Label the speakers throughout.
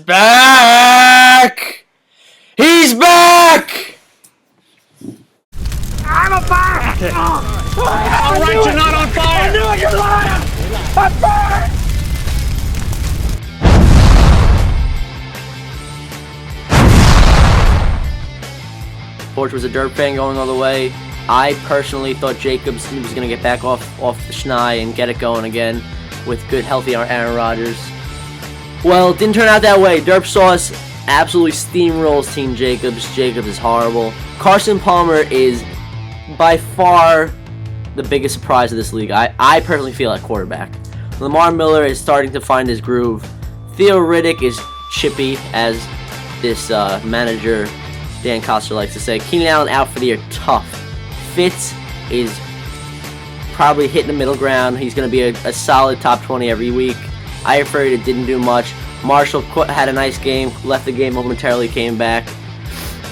Speaker 1: back! He's back!
Speaker 2: I'm on fire!
Speaker 1: All right, you're not on fire!
Speaker 2: I knew it, you're lying! I'm fired!
Speaker 1: Forge was a dirt fan going all the way. I personally thought Jacobs was going to get back off the schneid and get it going again with good, healthy Aaron Rodgers. Well, it didn't turn out that way. Derp Sauce absolutely steamrolls Team Jacobs. Jacobs is horrible. Carson Palmer is by far the biggest surprise of this league. I personally feel at quarterback. Lamar Miller is starting to find his groove. Theo Riddick is chippy, as this manager Dan Coster likes to say. Keenan Allen out for the year, tough. Fitz is probably hitting the middle ground. He's going to be a solid top 20 every week. Eifert didn't do much. Marshall had a nice game, left the game momentarily, came back.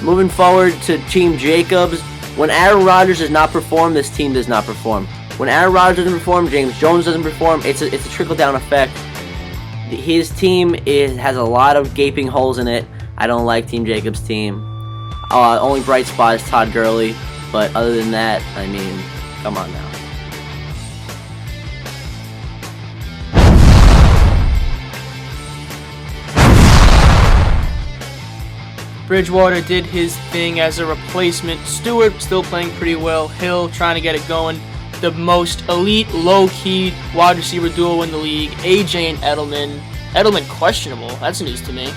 Speaker 1: Moving forward to Team Jacobs, when Aaron Rodgers does not perform, this team does not perform. When Aaron Rodgers doesn't perform, James Jones doesn't perform. It's a trickle-down effect. His team has a lot of gaping holes in it. I don't like Team Jacobs' team. Only bright spot is Todd Gurley, but other than that, I mean, come on now.
Speaker 3: Bridgewater did his thing as a replacement. Stewart still playing pretty well. Hill trying to get it going. The most elite, low-key wide receiver duo in the league. AJ and Edelman. Edelman questionable. That's news to me.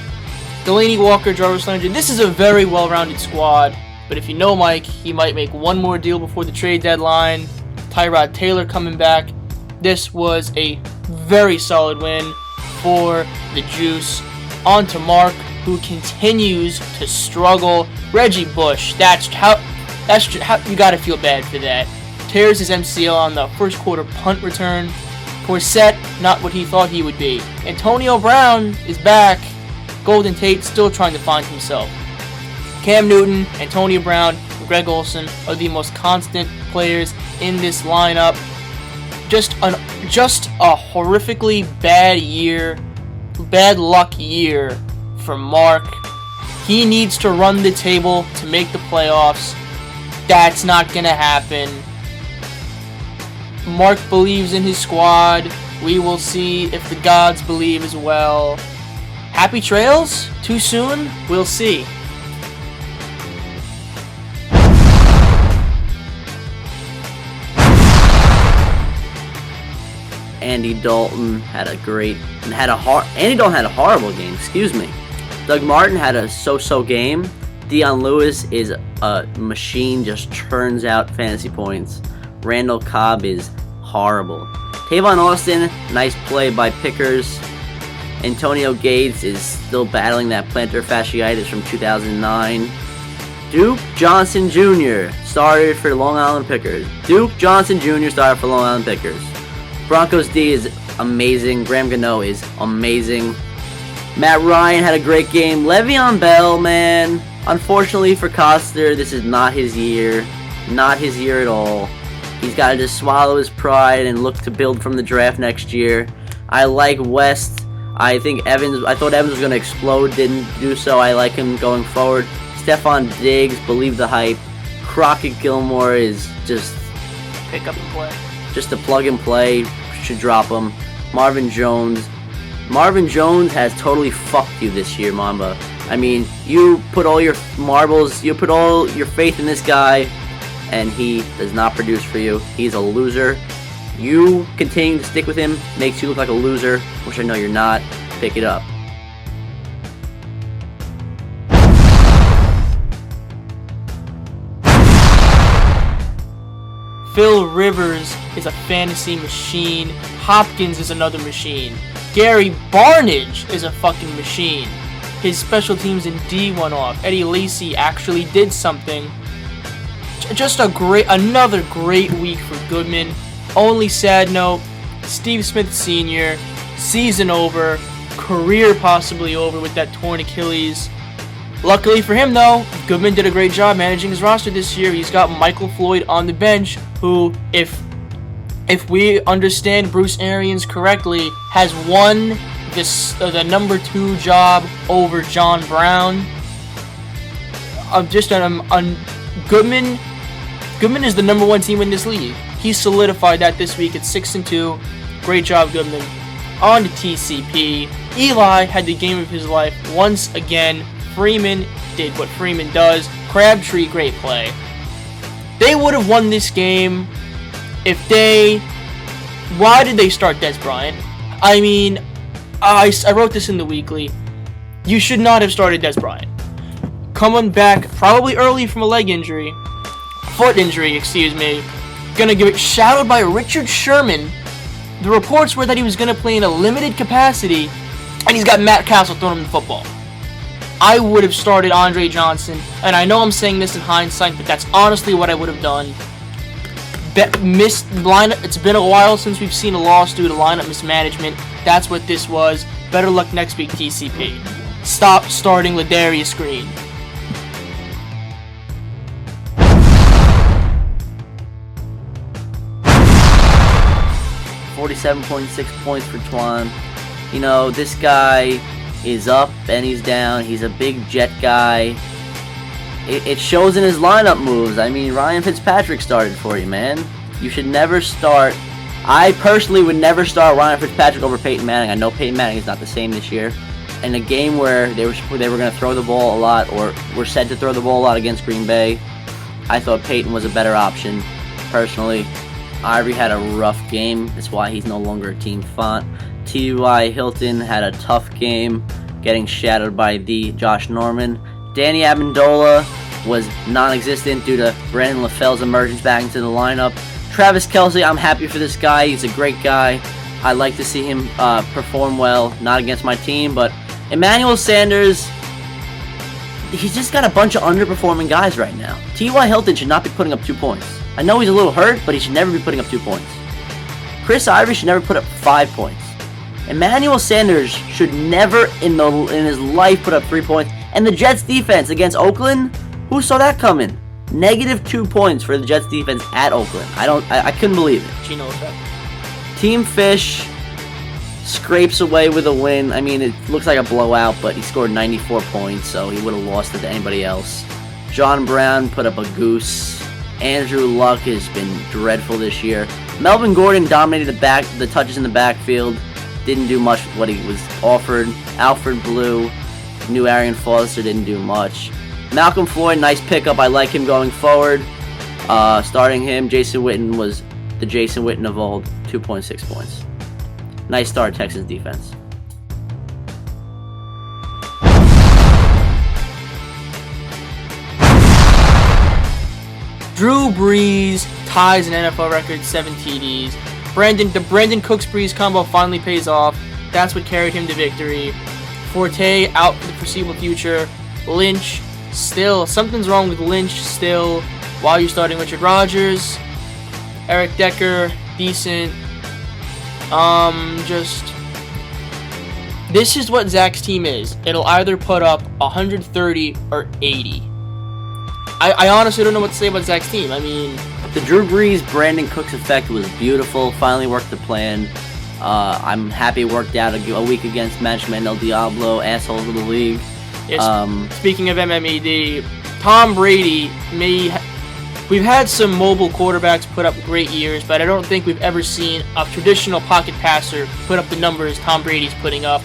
Speaker 3: Delaney Walker, Jarvis Landry. This is a very well-rounded squad. But if you know Mike, he might make one more deal before the trade deadline. Tyrod Taylor coming back. This was a very solid win for the Juice. On to Mark, who continues to struggle. Reggie Bush, that's how you gotta feel bad for that. Tears his MCL on the first quarter punt return. Forsett, not what he thought he would be. Antonio Brown is back. Golden Tate still trying to find himself. Cam Newton, Antonio Brown, and Greg Olsen are the most constant players in this lineup. Just a horrifically bad luck year for Mark. He needs to run the table to make the playoffs. That's not gonna happen. Mark believes in his squad. We will see if the gods believe as well. Happy trails? Too soon? We'll see.
Speaker 1: Andy Dalton had a horrible game, excuse me. Doug Martin had a so-so game. Dion Lewis is a machine, just churns out fantasy points. Randall Cobb is horrible. Tavon Austin, nice play by Pickers. Antonio Gates is still battling that plantar fasciitis from 2009. Duke Johnson Jr. started for Long Island Pickers. Broncos D is amazing. Graham Gano is amazing. Matt Ryan had a great game. Le'Veon Bell, man. Unfortunately for Coster, this is not his year. Not his year at all. He's got to just swallow his pride and look to build from the draft next year. I like West. I thought Evans was going to explode. Didn't do so. I like him going forward. Stephon Diggs, believe the hype. Crockett Gilmore is just
Speaker 3: Pick up and play.
Speaker 1: Just a plug and play, should drop him. Marvin Jones has totally fucked you this year, Mamba. I mean, you put all your marbles, you put all your faith in this guy, and he does not produce for you. He's a loser. You continuing to stick with him makes you look like a loser, which I know you're not. Pick it up.
Speaker 3: Phil Rivers is a fantasy machine. Hopkins is another machine. Gary Barnidge is a fucking machine. His special teams in D went off. Eddie Lacy actually did something. Just another great week for Goodman. Only sad note, Steve Smith Sr., season over, career possibly over with that torn Achilles. Luckily for him, though, Goodman did a great job managing his roster this year. He's got Michael Floyd on the bench, who, if we understand Bruce Arians correctly, has won the number 2 job over John Brown. Goodman is the number 1 team in this league. He solidified that this week at 6-2. Great job, Goodman. On to TCP. Eli had the game of his life once again. Freeman did what Freeman does. Crabtree, great play. They would have won this game if they... Why did they start Des Bryant? I mean, I wrote this in the weekly. You should not have started Des Bryant. Coming back probably early from a foot injury, gonna get shadowed by Richard Sherman. The reports were that he was gonna play in a limited capacity, and he's got Matt Castle throwing him the football. I would have started Andre Johnson, and I know I'm saying this in hindsight, but that's honestly what I would have done. Missed lineup. It's been a while since we've seen a loss due to lineup mismanagement. That's what this was. Better luck next week, TCP. Stop starting Ladarius Green.
Speaker 1: 47.6 points for Twan. You know, this guy is up and he's down. He's a big jet guy. It shows in his lineup moves. I mean, Ryan Fitzpatrick started for you, man. You should never start. I personally would never start Ryan Fitzpatrick over Peyton Manning. I know Peyton Manning is not the same this year. In a game where they were going to throw the ball a lot, or were said to throw the ball a lot against Green Bay, I thought Peyton was a better option, personally. Ivory had a rough game. That's why he's no longer a team font. T.Y. Hilton had a tough game, getting shadowed by the Josh Norman. Danny Amendola was non-existent due to Brandon LaFell's emergence back into the lineup. Travis Kelce, I'm happy for this guy. He's a great guy. I like to see him perform well, not against my team, but Emmanuel Sanders, he's just got a bunch of underperforming guys right now. T.Y. Hilton should not be putting up 2 points. I know he's a little hurt, but he should never be putting up 2 points. Chris Ivory should never put up 5 points. Emmanuel Sanders should never in his life put up 3 points. And the Jets defense against Oakland, who saw that coming? -2 points for the Jets defense at Oakland. I couldn't believe it.
Speaker 3: Gino effect.
Speaker 1: Team Fish scrapes away with a win. I mean, it looks like a blowout, but he scored 94 points, so he would have lost it to anybody else. John Brown put up a goose. Andrew Luck has been dreadful this year. Melvin Gordon dominated the touches in the backfield. Didn't do much with what he was offered. Alfred Blue, new Arian Foster, didn't do much. Malcolm Floyd, nice pickup. I like him going forward. Starting him, Jason Witten was the Jason Witten of old. 2.6 points. Nice start, Texans defense.
Speaker 3: Drew Brees ties an NFL record 7 TDs. The Brandon Cooks-Brees combo finally pays off. That's what carried him to victory. Forte out for the foreseeable future. Lynch, still, something's wrong with Lynch still. While you're starting Richard Rodgers. Eric Decker, decent. This is what Zach's team is. It'll either put up 130 or 80. I honestly don't know what to say about Zach's team. I mean,
Speaker 1: the Drew Brees, Brandon Cooks effect was beautiful. Finally worked the plan. I'm happy it worked out a week against Manchester El Diablo, assholes of the league.
Speaker 3: Yes, speaking of MMED, Tom Brady we've had some mobile quarterbacks put up great years, but I don't think we've ever seen a traditional pocket passer put up the numbers Tom Brady's putting up.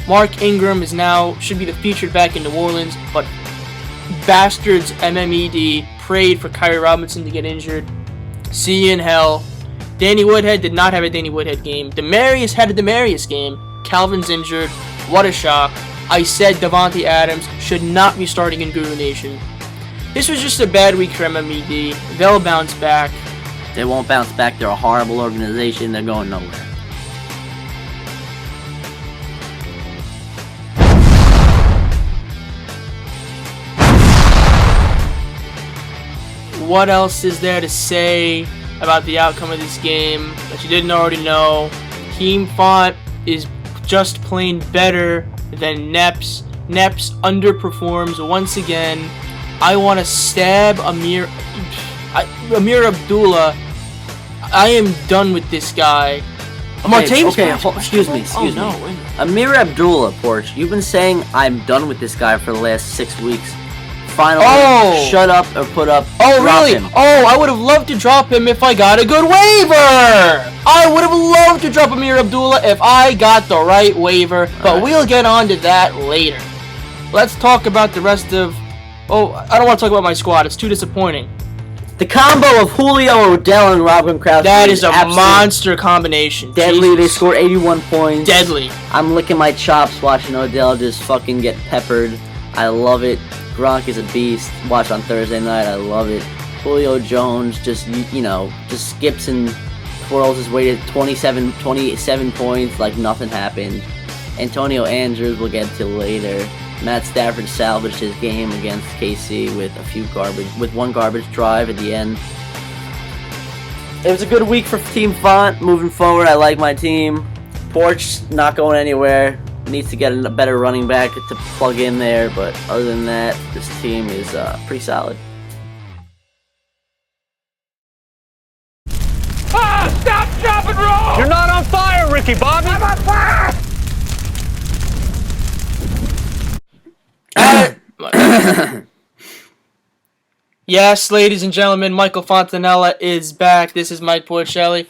Speaker 3: Mark Ingram should be the featured back in New Orleans, but bastards MMED prayed for Kyrie Robinson to get injured. See you in hell. Danny Woodhead did not have a Danny Woodhead game. Demarius had a Demarius game. Calvin's injured. What a shock. I said Davante Adams should not be starting in Guru Nation. This was just a bad week for MMED. They'll bounce back.
Speaker 1: They won't bounce back. They're a horrible organization. They're going nowhere.
Speaker 3: What else is there to say about the outcome of this game that you didn't already know? Team Font is just plain better than Neps. Neps underperforms once again. I want to stab Amir Abdullah. I am done with this guy. Martavis
Speaker 1: Okay,
Speaker 3: matchup.
Speaker 1: excuse me.
Speaker 3: no, wait a minute.
Speaker 1: Amir Abdullah, Porch. You've been saying I'm done with this guy for the last 6 weeks. Finally, shut up or put up.
Speaker 3: Oh,
Speaker 1: drop
Speaker 3: really?
Speaker 1: him.
Speaker 3: Oh, I would have loved to drop him if I got a good waiver. I would have loved to drop Amir Abdullah if I got the right waiver, but we'll get on to that later. Let's talk about the rest of... Oh, I don't want to talk about my squad. It's too disappointing.
Speaker 1: The combo of Julio, Odell, and Robin Kraus.
Speaker 3: That is a
Speaker 1: absolute
Speaker 3: monster combination.
Speaker 1: Deadly. They
Speaker 3: Jesus.
Speaker 1: scored 81 points.
Speaker 3: Deadly.
Speaker 1: I'm licking my chops watching Odell just fucking get peppered. I love it. Gronk is a beast. Watch on Thursday night. I love it. Julio Jones just, just skips and twirls his way to 27 points like nothing happened. Antonio Andrews we'll get to later. Matt Stafford salvaged his game against KC with one garbage drive at the end. It was a good week for Team Font. Moving forward, I like my team. Porch not going anywhere. Needs to get a better running back to plug in there, but other than that, this team is pretty solid.
Speaker 2: Stop, drop, and roll! You're not on fire, Ricky Bobby! I'm on fire!
Speaker 3: Yes, ladies and gentlemen, Michael Fontanella is back. This is Mike Porcelli.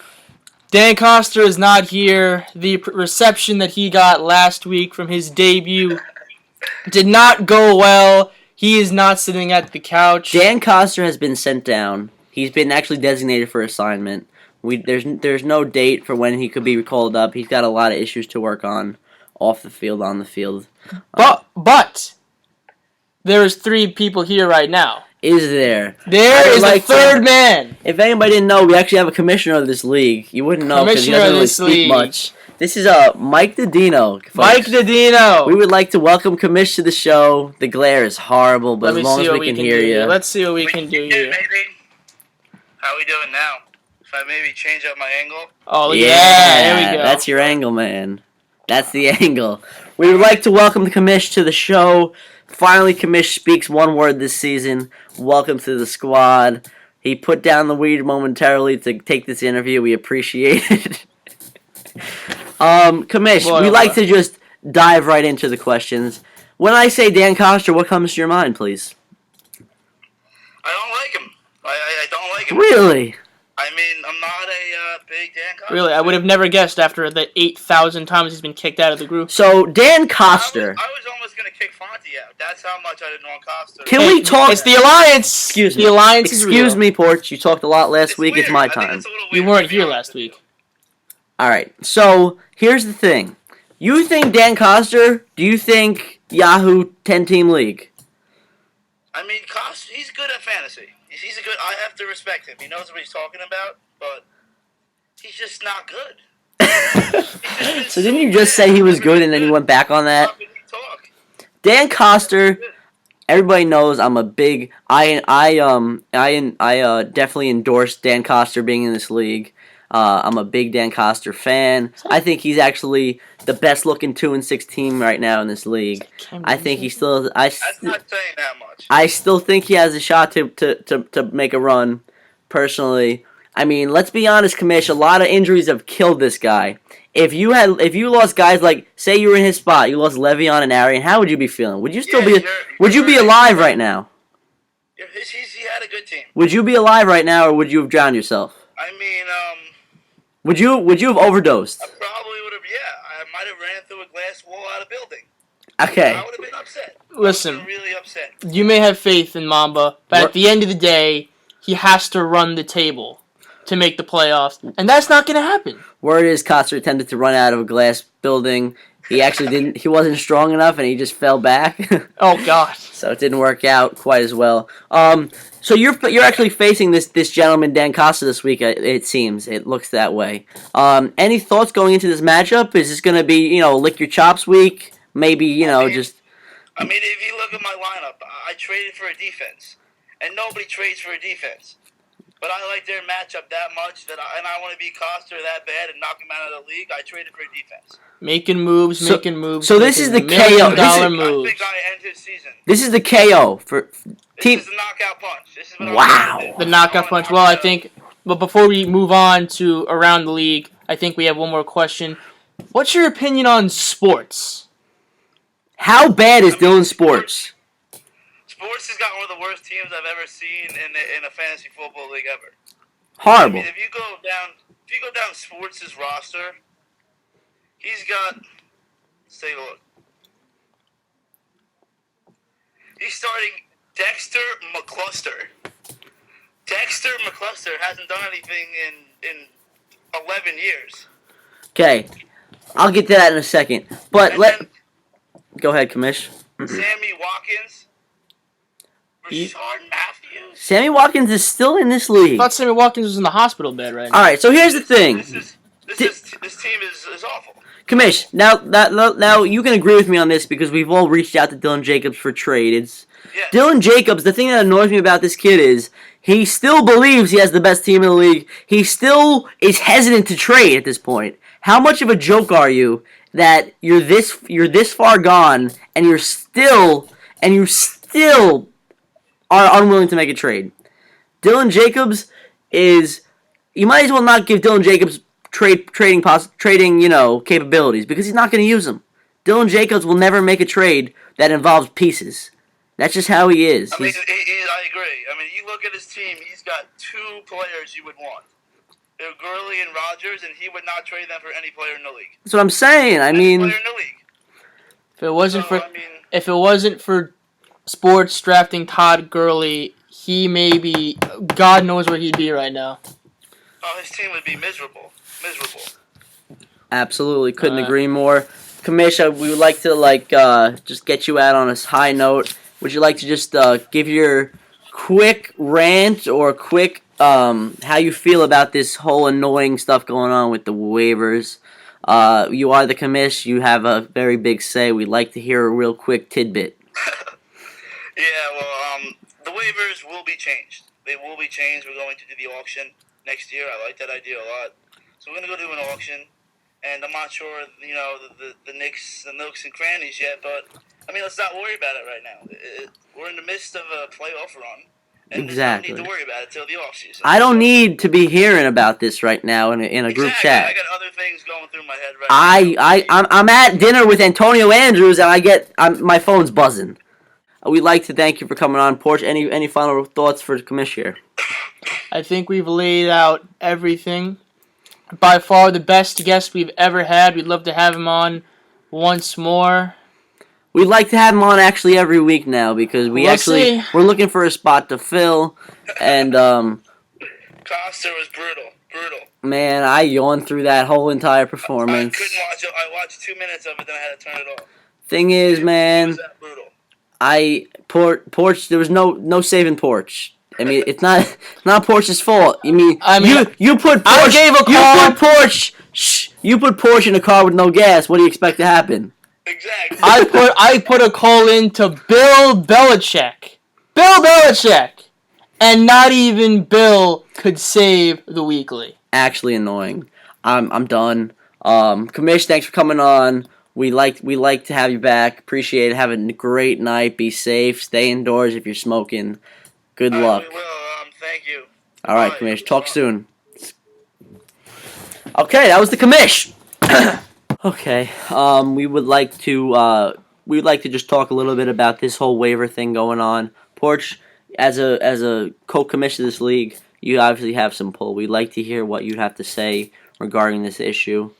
Speaker 3: Dan Coster is not here. The reception that he got last week from his debut did not go well. He is not sitting at the couch.
Speaker 1: Dan Coster has been sent down. He's been actually designated for assignment. There's no date for when he could be called up. He's got a lot of issues to work on, off the field, on the field.
Speaker 3: But there is 3 people here right now.
Speaker 1: Is there?
Speaker 3: There is a third man.
Speaker 1: If anybody didn't know, we actually have a commissioner of this league. You wouldn't know because he doesn't really speak much. This is Mike Didino. Folks.
Speaker 3: Mike Didino.
Speaker 1: We would like to welcome Commish to the show. The glare is horrible, but as long as we can hear you.
Speaker 3: Let's see what we can do here.
Speaker 4: Maybe. How we doing now? If I maybe change up my angle?
Speaker 3: Oh,
Speaker 1: yeah,
Speaker 3: there we go.
Speaker 1: That's your angle, man. That's the angle. We would like to welcome Commish to the show. Finally, Commish speaks one word this season. Welcome to the squad. He put down the weed momentarily to take this interview. We appreciate it. Commish, we like to just dive right into the questions. When I say Dan Coster, what comes to your mind, please?
Speaker 4: I don't like him. I don't like him.
Speaker 1: Really?
Speaker 4: I mean, I'm not a big Dan Coster.
Speaker 3: Really, I would have never guessed after the 8,000 times he's been kicked out of the group.
Speaker 1: So, Dan Coster.
Speaker 4: I was almost going to kick Fonty out. That's how much I didn't want Coster.
Speaker 1: Can we talk?
Speaker 3: It's the Alliance.
Speaker 1: Excuse me.
Speaker 3: The Alliance is real.
Speaker 1: Excuse me, Porch. You talked a lot last week.
Speaker 4: Weird.
Speaker 1: It's my
Speaker 4: I think
Speaker 1: time.
Speaker 4: it's a little
Speaker 3: You
Speaker 4: weird,
Speaker 3: weren't
Speaker 4: to be
Speaker 3: here
Speaker 4: honest
Speaker 3: last
Speaker 4: with you.
Speaker 3: week.
Speaker 1: Alright, so here's the thing. You think Dan Coster, do you think Yahoo 10-team league?
Speaker 4: I mean, Coster, he's good at fantasy. He's a good. I have to respect him. He knows what he's talking about, but he's just not good.
Speaker 1: So didn't you just say he was good and then you went back on that? Dan Coster, everybody knows I'm a big I definitely endorse Dan Coster being in this league. I'm a big Dan Coster fan. I think he's actually the best looking 2-6 team right now in this league. I think he still
Speaker 4: That's not saying that much.
Speaker 1: I still think he has a shot to make a run, personally. I mean, let's be honest, Commish, a lot of injuries have killed this guy. If you lost guys like, say you were in his spot, you lost Le'Veon and Arian, how would you be feeling? Would you still be alive right now?
Speaker 4: He had a good team.
Speaker 1: Would you be alive right now, or would you have drowned yourself?
Speaker 4: I mean,
Speaker 1: Would you have overdosed?
Speaker 4: I probably would have, I might have ran through a glass wall out of a building.
Speaker 1: Okay.
Speaker 4: I would have been upset.
Speaker 3: Listen,
Speaker 4: I would have been really upset.
Speaker 3: you may have faith in Mamba, but at the end of the day, he has to run the table to make the playoffs, and that's not going to happen.
Speaker 1: Word is Coster attempted to run out of a glass building. He actually didn't. He wasn't strong enough, and he just fell back.
Speaker 3: Oh God!
Speaker 1: So it didn't work out quite as well. So you're actually facing this gentleman Dan Costa this week. It seems it looks that way. Any thoughts going into this matchup? Is this going to be lick your chops week? Maybe just.
Speaker 4: I mean, if you look at my lineup, I traded for a defense, and nobody trades for a defense. But I like their matchup that much and I want to beat Coster that bad and knock him out of the league. I traded for a defense.
Speaker 3: Making moves.
Speaker 1: So this is the KO.
Speaker 3: $1 million moves.
Speaker 4: I think I end his season.
Speaker 1: This is the KO for team.
Speaker 4: This is the knockout punch. This is what
Speaker 1: Wow.
Speaker 4: I'm
Speaker 3: The knockout punch. Well, I think. But before we move on to around the league, I think we have one more question. What's your opinion on sports?
Speaker 1: How bad is Dylan Sports?
Speaker 4: Sports has got one of the worst teams I've ever seen in a fantasy football league ever.
Speaker 1: Horrible.
Speaker 4: I mean, if you go down Sports' roster, he's got. Let's take a look. He's starting Dexter McCluster. Dexter McCluster hasn't done anything in 11 years.
Speaker 1: Okay, I'll get to that in a second. But
Speaker 4: And
Speaker 1: go ahead, Commish.
Speaker 4: Sammy Watkins, Rashard Matthews.
Speaker 1: Sammy Watkins is still in this
Speaker 3: I
Speaker 1: league.
Speaker 3: thought Sammy Watkins was in the hospital bed right now.
Speaker 1: All right, so here's the thing.
Speaker 4: This team is awful.
Speaker 1: Commish, now you can agree with me on this because we've all reached out to Dylan Jacobs for trade.
Speaker 4: Yeah.
Speaker 1: Dylan Jacobs, the thing that annoys me about this kid is he still believes he has the best team in the league. He still is hesitant to trade at this point. How much of a joke are you that you're this far gone and you still are unwilling to make a trade? Dylan Jacobs is, you might as well not give Dylan Jacobs trading capabilities because he's not going to use them. Dylan Jacobs will never make a trade that involves pieces. That's just how he is.
Speaker 4: I mean, I agree. I mean, you look at his team, he's got two players you would want. They're Gurley and Rodgers, and he would not trade them for any player in the league.
Speaker 1: That's what I'm saying. I mean,
Speaker 4: Player in the league.
Speaker 3: If it wasn't for Sports drafting Todd Gurley, he may be, God knows where he'd be right now.
Speaker 4: Oh, his team would be miserable. Miserable.
Speaker 1: absolutely couldn't agree more. Kamisha, we would like to just get you out on a high note. Would you like to just give your quick rant or quick how you feel about this whole annoying stuff going on with the waivers? You are the commish. You have a very big say. We'd like to hear a real quick tidbit.
Speaker 4: Yeah, well, the waivers will be changed. They will be changed. We're going to do the auction next year. I like that idea a lot. So we're going to go do an auction. And I'm not sure, the nooks and crannies yet, but, I mean, let's not worry about it right now. We're in the midst of a playoff run. And
Speaker 1: Exactly.
Speaker 4: there's no need to worry about it till the offseason.
Speaker 1: I don't need to be hearing about this right now in a group chat.
Speaker 4: I got other things going through my head right now.
Speaker 1: I'm at dinner with Antonio Andrews and my phone's buzzing. We'd like to thank you for coming on, Porch. Any final thoughts for the commission here?
Speaker 3: I think we've laid out everything. By far the best guest we've ever had. We'd love to have him on once more.
Speaker 1: We'd like to have him on actually every week now because we're looking for a spot to fill, and
Speaker 4: Costa was brutal.
Speaker 1: Man, I yawned through that whole entire performance.
Speaker 4: I couldn't watch it. I watched 2 minutes of it, then I had to turn it off.
Speaker 1: Thing is, man,
Speaker 4: It was that brutal.
Speaker 1: Porch. There was no saving Porch. I mean, it's not Porch's fault. You put Porch.
Speaker 3: I gave a call.
Speaker 1: You put Porch in a car with no gas. What do you expect to happen?
Speaker 4: Exactly.
Speaker 3: I put a call in to Bill Belichick. And not even Bill could save the weekly.
Speaker 1: Actually annoying. I'm done. Commish, thanks for coming on. We like to have you back. Appreciate it. Have a great night. Be safe. Stay indoors if you're smoking. Good luck.
Speaker 4: We will. Thank you.
Speaker 1: All right, Commish. Talk soon. Okay, that was the Commish. Okay. We would like to just talk a little bit about this whole waiver thing going on. Porch, as a co-commissioner of this league, you obviously have some pull. We'd like to hear what you have to say regarding this issue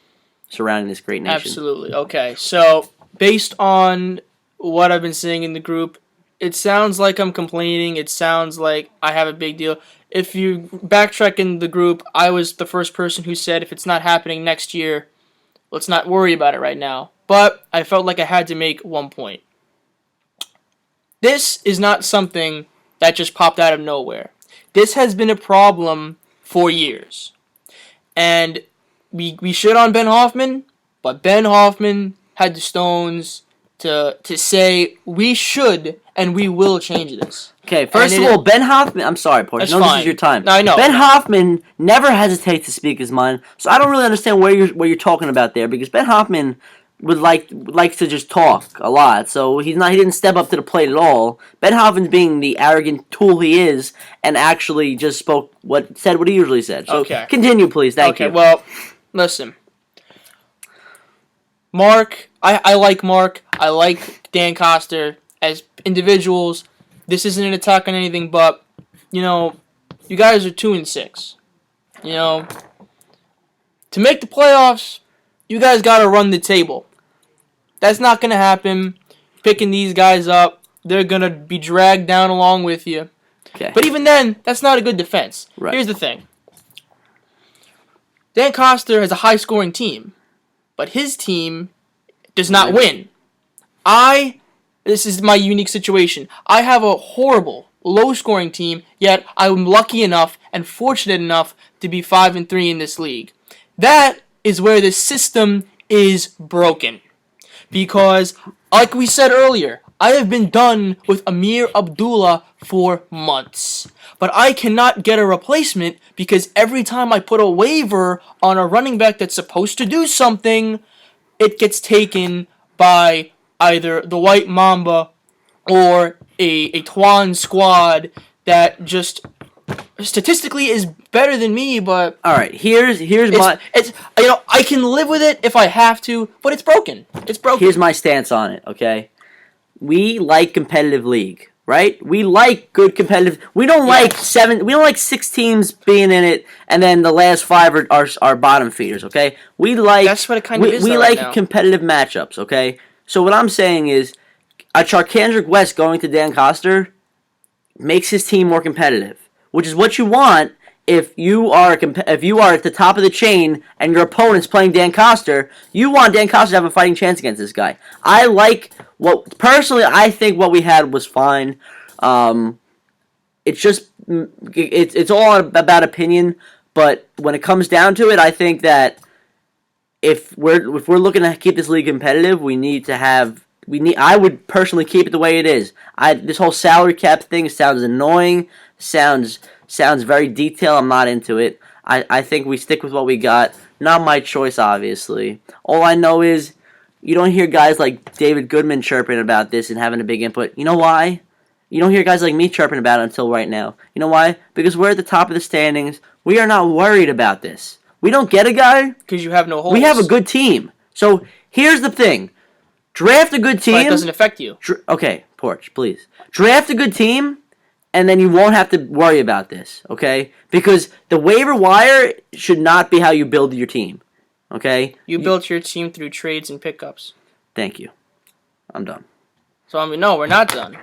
Speaker 1: surrounding this great nation.
Speaker 3: Absolutely. Okay. So, based on what I've been seeing in the group, it sounds like I'm complaining. It sounds like I have a big deal. If you backtrack in the group, I was the first person who said if it's not happening next year, let's not worry about it right now. But I felt like I had to make one point. This is not something that just popped out of nowhere. This has been a problem for years. And we shit on Ben Hoffman, but Ben Hoffman had the stones to say we should and we will change this.
Speaker 1: Okay, first of all, Ben Hoffman... I'm sorry, Porch. No, this is your time.
Speaker 3: No, I know.
Speaker 1: Ben Hoffman never hesitates to speak his mind, so I don't really understand what you're talking about there, because Ben Hoffman likes to just talk a lot, so he didn't step up to the plate at all. Ben Hoffman's being the arrogant tool he is, and actually just said what he usually said. So
Speaker 3: okay.
Speaker 1: Continue, please. Thank you.
Speaker 3: Okay, well, listen. Mark, I like Mark. I like Dan Coster as individuals. This isn't an attack on anything, but you guys are 2-6. To make the playoffs, you guys got to run the table. That's not going to happen. Picking these guys up, they're going to be dragged down along with you.
Speaker 1: Okay.
Speaker 3: But even then, that's not a good defense.
Speaker 1: Right.
Speaker 3: Here's the thing. Dan Coster has a high-scoring team, but his team does not win. This is my unique situation. I have a horrible, low-scoring team, yet I'm lucky enough and fortunate enough to be 5-3 in this league. That is where the system is broken. Because, like we said earlier, I have been done with Amir Abdullah for months. But I cannot get a replacement because every time I put a waiver on a running back that's supposed to do something, it gets taken by either the White Mamba or a Twan squad that just statistically is better than me, but
Speaker 1: All right, here's my
Speaker 3: I can live with it if I have to, but it's broken. It's broken.
Speaker 1: here's my stance on it. Okay, we like competitive league, right? We like good competitive. We don't like seven. We don't like 6 teams being in it, and then the last 5 are bottom feeders. Okay, we like
Speaker 3: That's what it kind of is,
Speaker 1: We
Speaker 3: though,
Speaker 1: like
Speaker 3: right now.
Speaker 1: competitive matchups. Okay, so what I'm saying is, a Charkandrick West going to Dan Coster makes his team more competitive, which is what you want if you are at the top of the chain and your opponent's playing Dan Coster. You want Dan Coster to have a fighting chance against this guy. I think what we had was fine. It's just it's all about opinion, but when it comes down to it, I think that if we're looking to keep this league competitive, I would personally keep it the way it is. This whole salary cap thing sounds annoying. Sounds very detailed. I'm not into it. I think we stick with what we got. Not my choice, obviously. All I know is you don't hear guys like David Goodman chirping about this and having a big input. You know why? You don't hear guys like me chirping about it until right now. You know why? Because we're at the top of the standings. We are not worried about this. We don't get a guy.
Speaker 3: Because you have no holes.
Speaker 1: We have a good team. So here's the thing. Draft a good team.
Speaker 3: But it doesn't affect you.
Speaker 1: Okay, Porch, please. Draft a good team, and then you won't have to worry about this, okay? Because the waiver wire should not be how you build your team, okay?
Speaker 3: You built your team through trades and pickups.
Speaker 1: Thank you. I'm done.
Speaker 3: So, no, we're not done.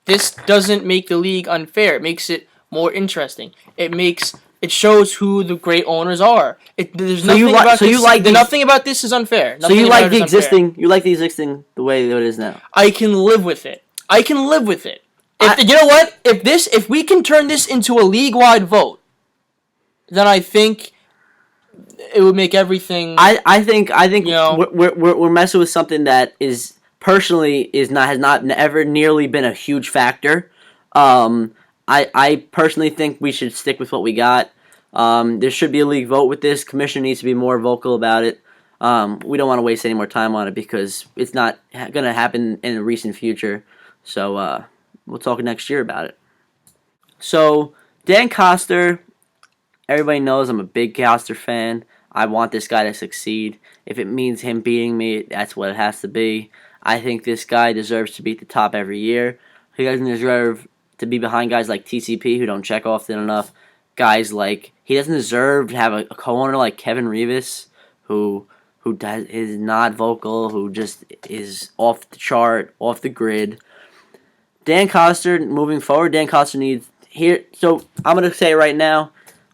Speaker 3: This doesn't make the league unfair. It makes it more interesting. It shows who the great owners are. Nothing about this is unfair.
Speaker 1: So you like the existing the way that it is now.
Speaker 3: I can live with it. You know what? If we can turn this into a league-wide vote, then I think it would make everything.
Speaker 1: I think we're messing with something that has not ever nearly been a huge factor. I personally think we should stick with what we got. There should be a league vote with this. Commissioner needs to be more vocal about it. We don't want to waste any more time on it because it's not going to happen in the recent future. So we'll talk next year about it. So Dan Coster, everybody knows I'm a big Coster fan. I want this guy to succeed. If it means him beating me, that's what it has to be. I think this guy deserves to be at the top every year. He doesn't deserve to be behind guys like TCP who don't check often enough. He doesn't deserve to have a co-owner like Kevin Revis who is not vocal, who just is off the chart, off the grid. Dan Coster, moving forward, so I'm going to say right now,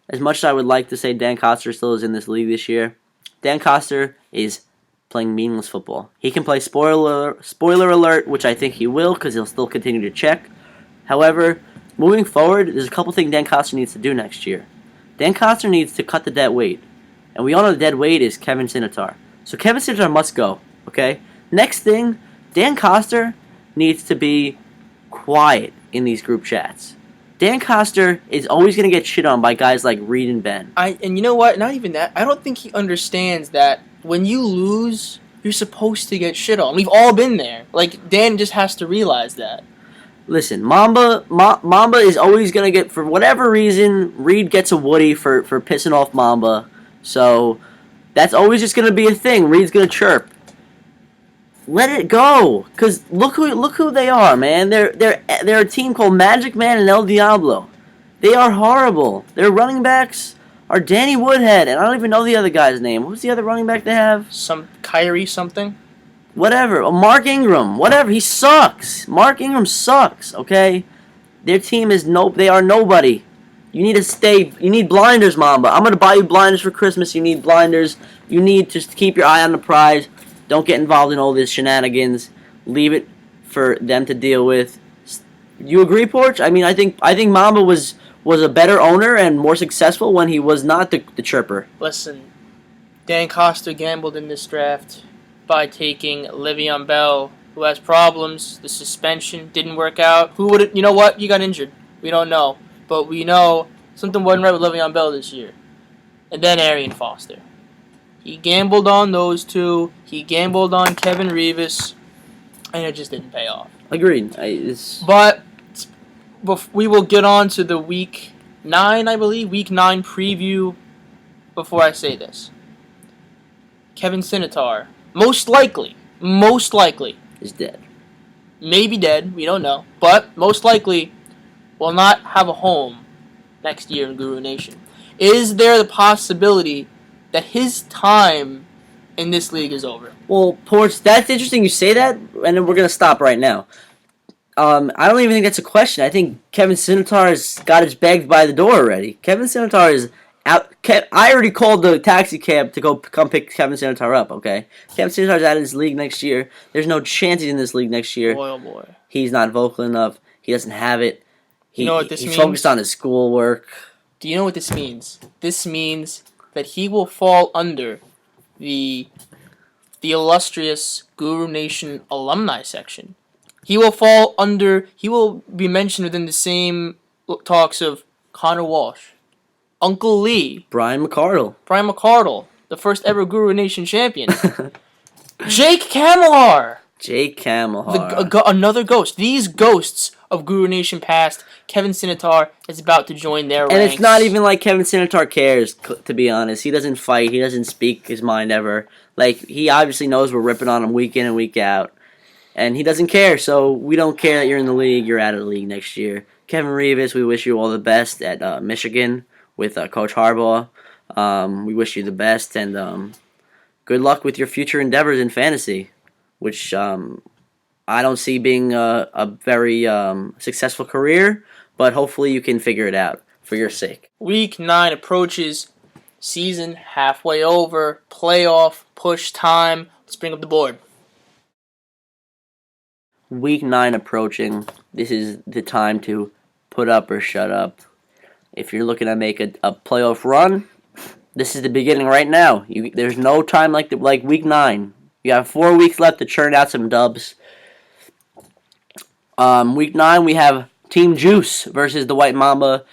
Speaker 1: as much as I would like to say Dan Coster still is in this league this year, Dan Coster is playing meaningless football. He can play spoiler alert, which I think he will because he'll still continue to check. However, moving forward, there's a couple things Dan Coster needs to do next year. Dan Coster needs to cut the dead weight. And we all know the dead weight is Kevin Sinitar. So Kevin Sinitar must go, okay? Next thing, Dan Coster needs to be quiet in these group chats. Dan Coster is always going to get shit on by guys like Reed and Ben.
Speaker 3: And you know what? Not even that. I don't think he understands that when you lose, you're supposed to get shit on. We've all been there. Like, Dan just has to realize that.
Speaker 1: Listen, Mamba is always going to get, for whatever reason, Reed gets a Woody for pissing off Mamba. So, That's always just gonna be a thing. Reed's gonna chirp. Let it go, cause look who they are, man. They're a team called Magic Man and El Diablo. They are horrible. Their running backs are Danny Woodhead, and I don't even know the other guy's name. Who's the other running back they have?
Speaker 3: Some Kyrie something.
Speaker 1: Whatever. Mark Ingram. Whatever. He sucks. Mark Ingram sucks. Okay. Their team is they are nobody. You need to stay. You need blinders, Mamba. I'm gonna buy you blinders for Christmas. You need blinders. You need to keep your eye on the prize. Don't get involved in all this shenanigans. Leave it for them to deal with. You agree, Porch? I mean, I think Mamba was a better owner and more successful when he was not the chirper.
Speaker 3: Listen, Dan Costa gambled in this draft by taking Le'Veon Bell, who has problems. The suspension didn't work out. Who would it? You know what? He got injured. We don't know. But we know something wasn't right with Le'Veon Bell this year. And then Arian Foster. He gambled on those two. He gambled on Kevin Revis. And it just didn't pay off.
Speaker 1: Agreed.
Speaker 3: But we will get on to the Week 9, I believe. Week 9 preview before I say this. Kevin Sinitar, most likely,
Speaker 1: is dead.
Speaker 3: Maybe dead, we don't know. But most likely will not have a home next year in Guru Nation. Is there the possibility that his time in this league is over?
Speaker 1: Well, Porch, that's interesting you say that, and then we're going to stop right now. I don't even think that's a question. I think Kevin Sinitar has got his bags by the door already. Kevin Sinitar is out. I already called the taxi cab to come pick Kevin Sinitar up, okay? Kevin Sinitar's out of this league next year. There's no chance he's in this league next year.
Speaker 3: Boy, oh boy.
Speaker 1: He's not vocal enough. He doesn't have it.
Speaker 3: You know what this
Speaker 1: he's
Speaker 3: means?
Speaker 1: Focused on his schoolwork.
Speaker 3: Do you know what this means? This means that he will fall under the illustrious Guru Nation alumni section. He will be mentioned within the same talks of Connor Walsh, Uncle Lee,
Speaker 1: Brian
Speaker 3: McCardle, the first ever Guru Nation champion, Jake Kamilar, another ghost. These ghosts of Guru Nation past, Kevin Sinitar is about to join their ranks.
Speaker 1: And it's not even like Kevin Sinitar cares, to be honest. He doesn't fight. He doesn't speak his mind ever. Like, he obviously knows we're ripping on him week in and week out. And he doesn't care, so we don't care that you're in the league. You're out of the league next year. Kevin Revis, we wish you all the best at Michigan with Coach Harbaugh. We wish you the best, and good luck with your future endeavors in fantasy, which I don't see being a very successful career, but hopefully you can figure it out for your sake.
Speaker 3: Week 9 approaches, season halfway over, playoff push time. Let's bring up the board.
Speaker 1: Week 9 approaching. This is the time to put up or shut up. If you're looking to make a playoff run, this is the beginning right now. There's no time like Week 9. You have 4 weeks left to churn out some dubs. Week 9 we have Team Juice versus the White Mamba.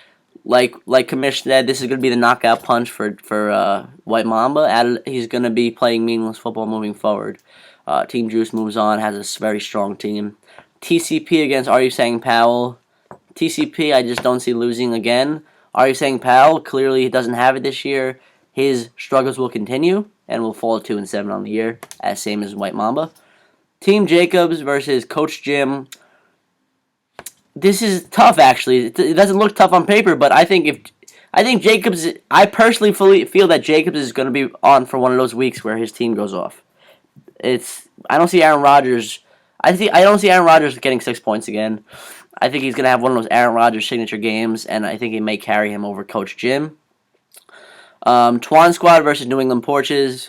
Speaker 1: Like Commissioner said, this is going to be the knockout punch for White Mamba. He's going to be playing meaningless football moving forward. Team Juice moves on, has a very strong team. TCP against Are You Saying Powell. TCP, I just don't see losing again. Are You Saying Powell, clearly he doesn't have it this year. His struggles will continue and will fall 2-7 on the year, as same as White Mamba. Team Jacobs versus Coach Jim. This is tough, actually. It doesn't look tough on paper, but I think Jacobs. I personally feel that Jacobs is going to be on for one of those weeks where his team goes off. I don't see Aaron Rodgers. I don't see Aaron Rodgers getting 6 points again. I think he's going to have one of those Aaron Rodgers signature games, and I think it may carry him over Coach Jim. Twan Squad versus New England Porches.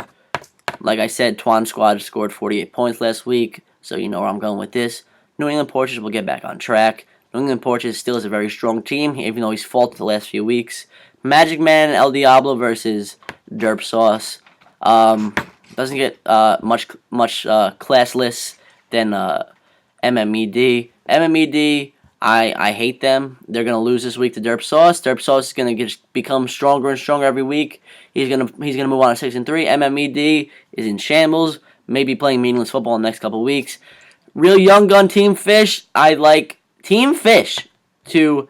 Speaker 1: Like I said, Twan Squad scored 48 points last week, so you know where I'm going with this. New England Porches will get back on track. New England Porches still is a very strong team, even though he's faltered the last few weeks. Magic Man El Diablo versus Derp Sauce. Doesn't get much classless than MMED. MMED, I hate them. They're gonna lose this week to Derp Sauce. Derp Sauce is gonna become stronger and stronger every week. He's gonna move on to 6-3. MMED is in shambles. Maybe playing meaningless football in the next couple of weeks. Real young gun Team Fish. I like Team Fish to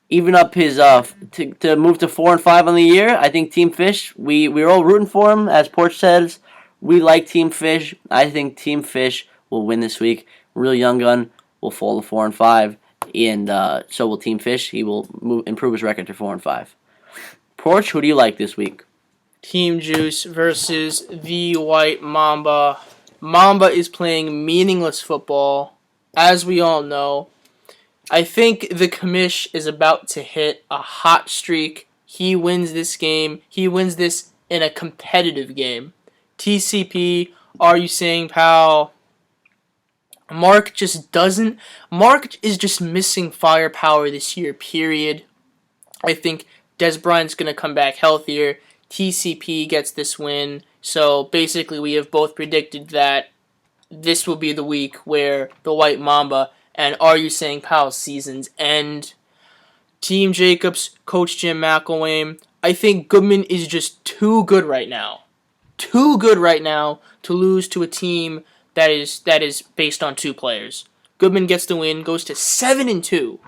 Speaker 1: even up his to move to 4-5 on the year. I think Team Fish. We're all rooting for him, as Porch says. We like Team Fish. I think Team Fish will win this week. Real Young Gun will fall to 4-5, and so will Team Fish. He will improve his record to 4-5. Porch, who do you like this week?
Speaker 3: Team Juice versus the White Mamba. Mamba is playing meaningless football, as we all know. I think the commish is about to hit a hot streak. He wins this game. He wins this in a competitive game. TCP, are you saying, pal? Mark is just missing firepower this year, period. I think Des Bryant's going to come back healthier. TCP gets this win. So basically we have both predicted that this will be the week where the White Mamba and Are You Saying Pal seasons end. Team Jacobs, Coach Jim McElwain. I think Goodman is just too good right now. Too good right now to lose to a team that is based on 2 players. Goodman gets the win, goes to 7-2.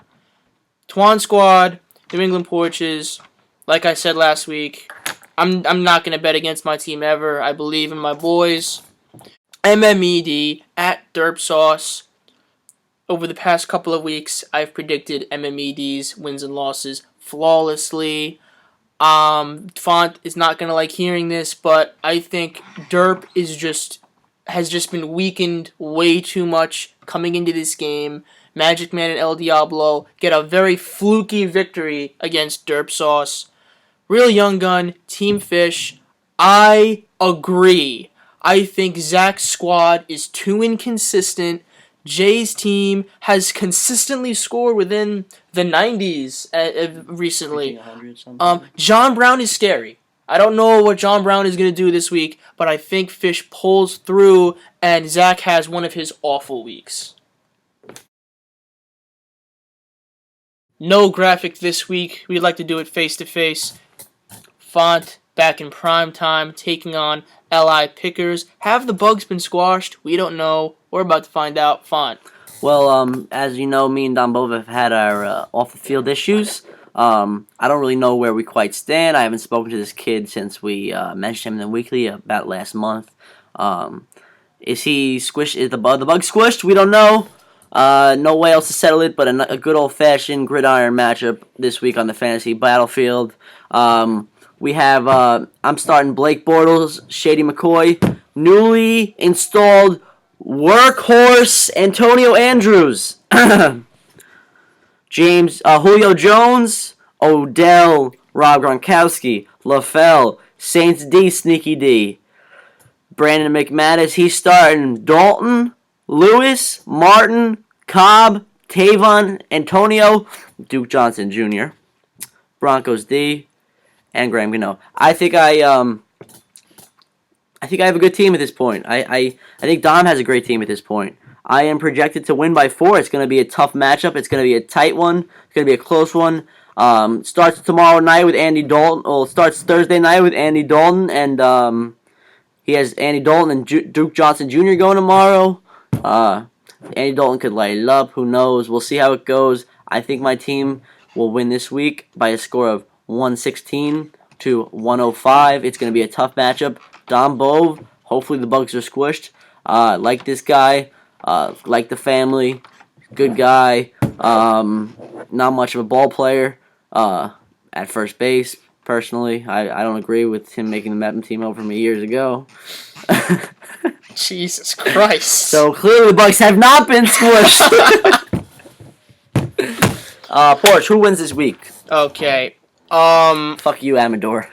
Speaker 3: Twan Squad, New England Porches. Like I said last week, I'm not going to bet against my team ever. I believe in my boys. MMED at Derp Sauce. Over the past couple of weeks, I've predicted MMED's wins and losses flawlessly. Font is not going to like hearing this, but I think Derp has just been weakened way too much coming into this game. Magic Man and El Diablo get a very fluky victory against Derp Sauce. Real Young Gun, Team Fish, I agree. I think Zach's squad is too inconsistent. Jay's team has consistently scored within the 90s recently. John Brown is scary. I don't know what John Brown is going to do this week, but I think Fish pulls through and Zach has one of his awful weeks. No graphic this week. We'd like to do it face-to-face. Font back in prime time, taking on LI Pickers. Have the bugs been squashed? We don't know. We're about to find out. Font.
Speaker 1: Well, as you know, me and Don Bova have had our off-the-field issues. I don't really know where we quite stand. I haven't spoken to this kid since we mentioned him in the weekly about last month. Is he squished? Is the bug squished? We don't know. No way else to settle it, but a good old-fashioned gridiron matchup this week on the fantasy battlefield. We have, I'm starting Blake Bortles, Shady McCoy, newly installed workhorse Antonio Andrews, Julio Jones, Odell, Rob Gronkowski, LaFell, Saints D, Sneaky D, Brandon McManus, he's starting Dalton, Lewis, Martin, Cobb, Tavon, Antonio, Duke Johnson Jr., Broncos D, and Graham Gano. I think I have a good team at this point. I think Dom has a great team at this point. I am projected to win by 4. It's going to be a tough matchup. It's going to be a tight one. It's going to be a close one. Starts tomorrow night with Andy Dalton. Well, starts Thursday night with Andy Dalton, and he has Andy Dalton and Duke Johnson Jr. going tomorrow. Andy Dalton could light it up. Who knows? We'll see how it goes. I think my team will win this week by a score of 116 to 105. It's going to be a tough matchup. Dom Bove, hopefully the bugs are squished. Like this guy, like the family, good guy. Not much of a ball player at first base. Personally, I don't agree with him making the Madden team over me years ago.
Speaker 3: Jesus Christ.
Speaker 1: So clearly the Bucks have not been squished. Porch, who wins this week?
Speaker 3: Okay.
Speaker 1: Fuck you, Amador.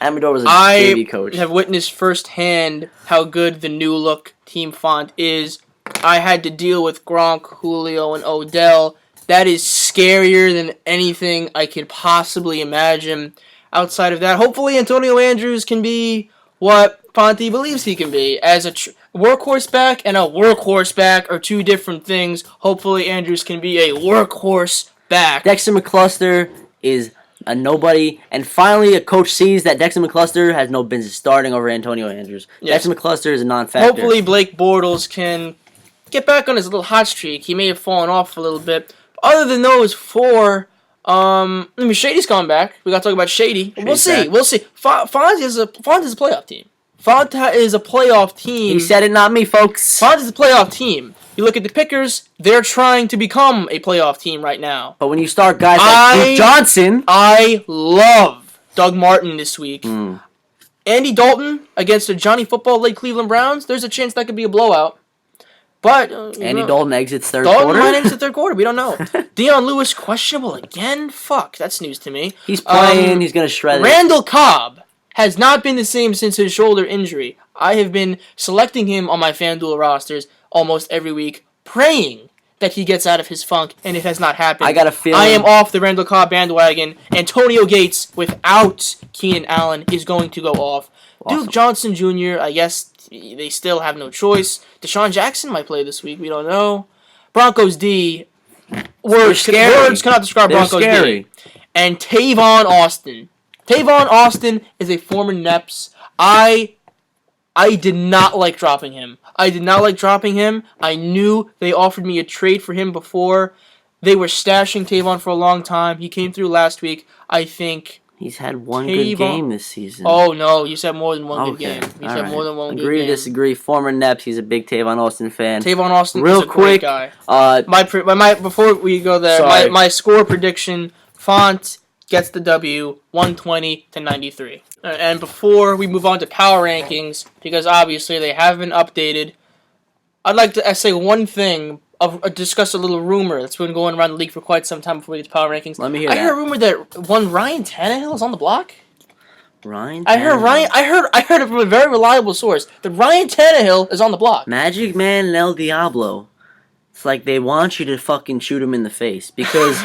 Speaker 1: Amador was a baby coach.
Speaker 3: I have witnessed firsthand how good the new look Team Font is. I had to deal with Gronk, Julio, and Odell. That is scarier than anything I could possibly imagine. Outside of that, hopefully Antonio Andrews can be what Fonte believes he can be. As a workhorse back and a workhorse back are two different things. Hopefully Andrews can be a workhorse back.
Speaker 1: Dexter McCluster is a nobody, and finally a coach sees that Dexter McCluster has no business starting over Antonio Andrews. Yes. Dexter McCluster is a non-factor.
Speaker 3: Hopefully Blake Bortles can get back on his little hot streak. He may have fallen off a little bit. But other than those 4, Shady's coming back. We got to talk about Shady. We'll see.
Speaker 1: back.
Speaker 3: We'll see. Fonz is a playoff team. Fonta is a playoff team.
Speaker 1: He said it, not me, folks.
Speaker 3: Fonz is a playoff team. You look at the Pickers, they're trying to become a playoff team right now.
Speaker 1: But when you start guys like Duke Johnson...
Speaker 3: I love Doug Martin this week. Andy Dalton against the Johnny Football League Cleveland Browns, there's a chance that could be a blowout. But
Speaker 1: Andy Dalton exits third
Speaker 3: Dalton
Speaker 1: quarter?
Speaker 3: might exit third quarter. We don't know. Deion Lewis questionable again? Fuck, that's news to me.
Speaker 1: He's playing. He's going to shred it.
Speaker 3: Randall Cobb has not been the same since his shoulder injury. I have been selecting him on my FanDuel rosters almost every week, praying that he gets out of his funk, and it has not happened.
Speaker 1: I got a feeling.
Speaker 3: I am off the Randall Cobb bandwagon. Antonio Gates, without Keenan Allen, is going to go off.
Speaker 1: Awesome.
Speaker 3: Duke Johnson Jr., I guess they still have no choice. Deshaun Jackson might play this week. We don't know. Broncos D. Words cannot describe Broncos D. And Tavon Austin. Tavon Austin is a former Neps. I did not like dropping him. I knew they offered me a trade for him before. They were stashing Tavon for a long time. He came through last week. I think
Speaker 1: he's had one good game this season.
Speaker 3: Oh, no. You said more than one good game. You said more than one good game.
Speaker 1: Agree to disagree. Former Neps, he's a big Tavon Austin fan.
Speaker 3: Tavon Austin
Speaker 1: Real
Speaker 3: is a
Speaker 1: quick,
Speaker 3: great guy. Before we go there, my score prediction, Font gets the W, 120-93. And before we move on to power rankings, because obviously they have been updated, I'd like to say one thing, discuss a little rumor that's been going around the league for quite some time before we get to power rankings.
Speaker 1: Let me hear
Speaker 3: I
Speaker 1: that.
Speaker 3: heard a rumor that one Ryan Tannehill is on the block.
Speaker 1: I
Speaker 3: heard it from a very reliable source that Ryan Tannehill is on the block.
Speaker 1: Magic Man and El Diablo. It's like they want you to fucking shoot him in the face because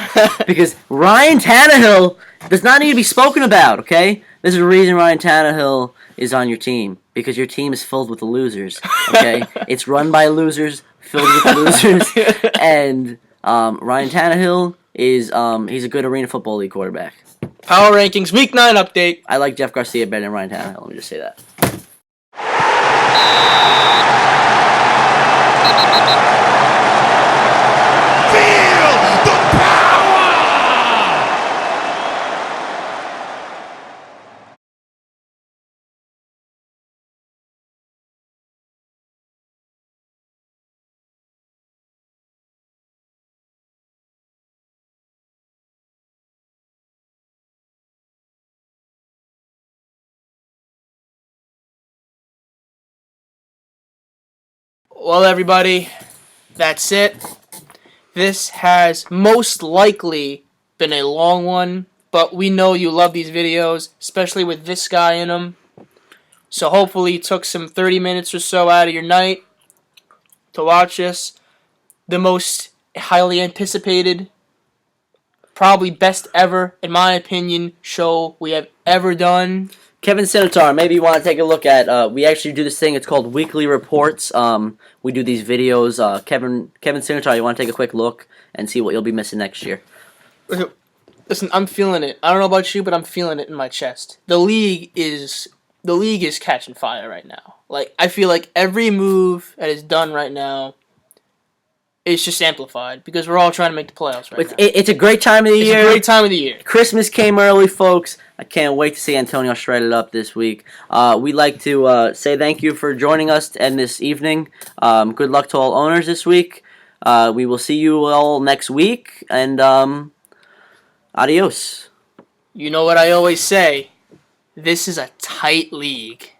Speaker 1: Ryan Tannehill does not need to be spoken about, okay? There's a reason Ryan Tannehill is on your team, because your team is filled with losers, okay? It's run by losers, filled with losers, and Ryan Tannehill is he's a good Arena Football League quarterback.
Speaker 3: Power rankings, Week 9 update.
Speaker 1: I like Jeff Garcia better than Ryan Tannehill, let me just say that.
Speaker 3: Well, everybody, that's it. This has most likely been a long one, but we know you love these videos, especially with this guy in them. So hopefully you took some 30 minutes or so out of your night to watch this. The most highly anticipated, probably best ever, in my opinion, show we have ever done.
Speaker 1: Kevin Sinitar, maybe you want to take a look at, we actually do this thing, it's called Weekly Reports. We do these videos. Kevin Sinitar, you want to take a quick look and see what you'll be missing next year?
Speaker 3: Listen, I'm feeling it. I don't know about you, but I'm feeling it in my chest. The league is catching fire right now. Like, I feel like every move that is done right now is just amplified because we're all trying to make the playoffs right now.
Speaker 1: It's a great time of the year.
Speaker 3: It's a great time of the year.
Speaker 1: Christmas came early, folks. I can't wait to see Antonio shredded up this week. We'd like to say thank you for joining us and this evening. Good luck to all owners this week. We will see you all next week, and adios.
Speaker 3: You know what I always say, this is a tight league.